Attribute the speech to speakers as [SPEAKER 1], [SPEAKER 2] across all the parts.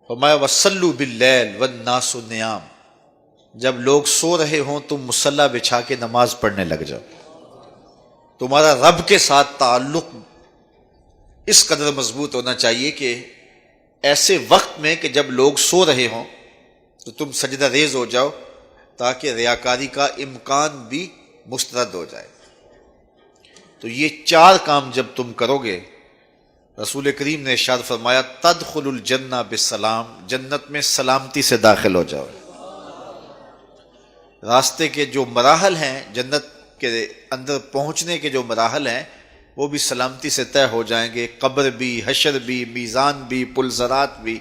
[SPEAKER 1] فرمایا وَصَلُّوا بِاللَّيْلِ وَالنَّاسُ نِيَامٌ، جب لوگ سو رہے ہوں تم مصلی بچھا کے نماز پڑھنے لگ جاؤ۔ تمہارا رب کے ساتھ تعلق اس قدر مضبوط ہونا چاہیے کہ ایسے وقت میں کہ جب لوگ سو رہے ہوں تو تم سجدہ ریز ہو جاؤ، تاکہ ریاکاری کا امکان بھی مسترد ہو جائے۔ تو یہ چار کام جب تم کرو گے، رسول کریم نے ارشاد فرمایا تدخل الجنہ بالسلام، جنت میں سلامتی سے داخل ہو جاؤ۔ راستے کے جو مراحل ہیں، جنت کے اندر پہنچنے کے جو مراحل ہیں، وہ بھی سلامتی سے طے ہو جائیں گے۔ قبر بھی، حشر بھی، میزان بھی، پلزرات بھی،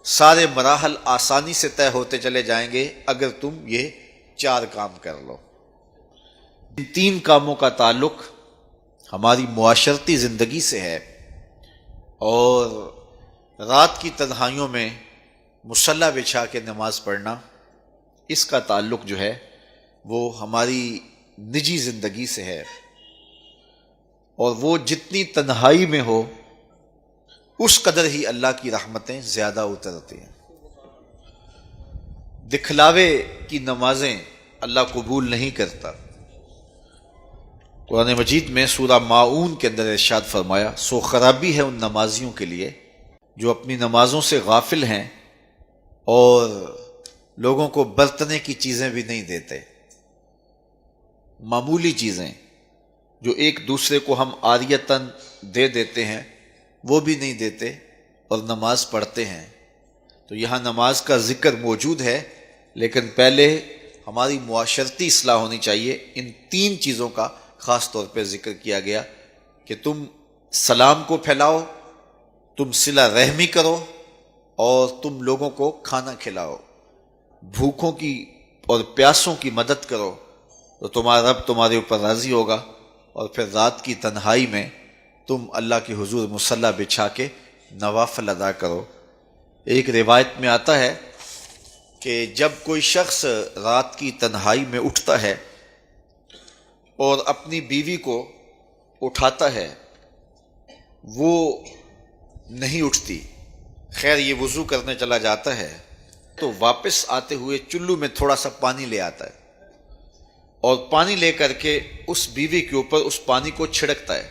[SPEAKER 1] سارے مراحل آسانی سے طے ہوتے چلے جائیں گے اگر تم یہ چار کام کر لو۔ ان تین کاموں کا تعلق ہماری معاشرتی زندگی سے ہے، اور رات کی تنہائیوں میں مصلی بچھا کے نماز پڑھنا، اس کا تعلق جو ہے وہ ہماری نجی زندگی سے ہے، اور وہ جتنی تنہائی میں ہو اس قدر ہی اللہ کی رحمتیں زیادہ اترتی ہیں۔ دکھلاوے کی نمازیں اللہ قبول نہیں کرتا۔ قرآن مجید میں سورہ ماعون کے اندر ارشاد فرمایا سو خرابی ہے ان نمازیوں کے لیے جو اپنی نمازوں سے غافل ہیں اور لوگوں کو برتنے کی چیزیں بھی نہیں دیتے۔ معمولی چیزیں جو ایک دوسرے کو ہم عاریتاً دے دیتے ہیں وہ بھی نہیں دیتے اور نماز پڑھتے ہیں۔ تو یہاں نماز کا ذکر موجود ہے، لیکن پہلے ہماری معاشرتی اصلاح ہونی چاہیے۔ ان تین چیزوں کا خاص طور پہ ذکر کیا گیا کہ تم سلام کو پھیلاؤ، تم صلہ رحمی کرو، اور تم لوگوں کو کھانا کھلاؤ، بھوکوں کی اور پیاسوں کی مدد کرو، تو تمہارا رب تمہارے اوپر راضی ہوگا، اور پھر رات کی تنہائی میں تم اللہ کے حضور مصلی بچھا کے نوافل ادا کرو۔ ایک روایت میں آتا ہے کہ جب کوئی شخص رات کی تنہائی میں اٹھتا ہے اور اپنی بیوی کو اٹھاتا ہے، وہ نہیں اٹھتی، خیر یہ وضو کرنے چلا جاتا ہے تو واپس آتے ہوئے چلو میں تھوڑا سا پانی لے آتا ہے، اور پانی لے کر کے اس بیوی کے اوپر اس پانی کو چھڑکتا ہے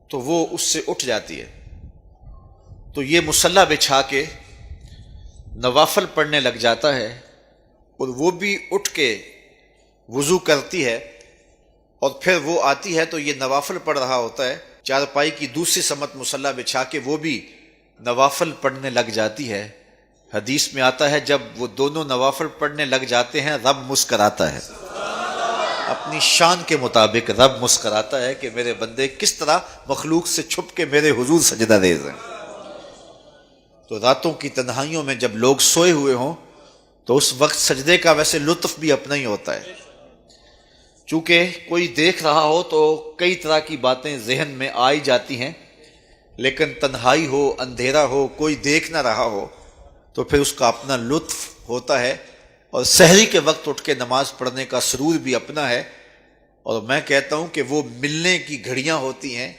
[SPEAKER 1] تو وہ اس سے اٹھ جاتی ہے۔ تو یہ مصلی بچھا کے نوافل پڑھنے لگ جاتا ہے، اور وہ بھی اٹھ کے وضو کرتی ہے، اور پھر وہ آتی ہے تو یہ نوافل پڑھ رہا ہوتا ہے، چارپائی کی دوسری سمت مصلی بچھا کے وہ بھی نوافل پڑھنے لگ جاتی ہے۔ حدیث میں آتا ہے جب وہ دونوں نوافل پڑھنے لگ جاتے ہیں رب مسکراتا ہے، اپنی شان کے مطابق رب مسکراتا ہے کہ میرے بندے کس طرح مخلوق سے چھپ کے میرے حضور سجدہ ریز ہیں۔ تو راتوں کی تنہائیوں میں جب لوگ سوئے ہوئے ہوں تو اس وقت سجدے کا ویسے لطف بھی اپنا ہی ہوتا ہے، چونکہ کوئی دیکھ رہا ہو تو کئی طرح کی باتیں ذہن میں آئی جاتی ہیں، لیکن تنہائی ہو، اندھیرا ہو، کوئی دیکھ نہ رہا ہو تو پھر اس کا اپنا لطف ہوتا ہے، اور سحری کے وقت اٹھ کے نماز پڑھنے کا سرور بھی اپنا ہے۔ اور میں کہتا ہوں کہ وہ ملنے کی گھڑیاں ہوتی ہیں،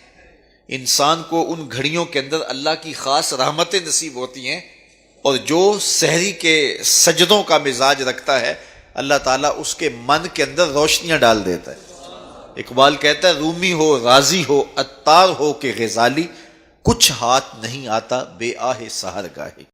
[SPEAKER 1] انسان کو ان گھڑیوں کے اندر اللہ کی خاص رحمتیں نصیب ہوتی ہیں، اور جو سحری کے سجدوں کا مزاج رکھتا ہے اللہ تعالیٰ اس کے من کے اندر روشنیاں ڈال دیتا ہے۔ اقبال کہتا ہے رومی ہو، رازی ہو، عطار ہو کہ غزالی، کچھ ہاتھ نہیں آتا بے آہ سحر گاہی۔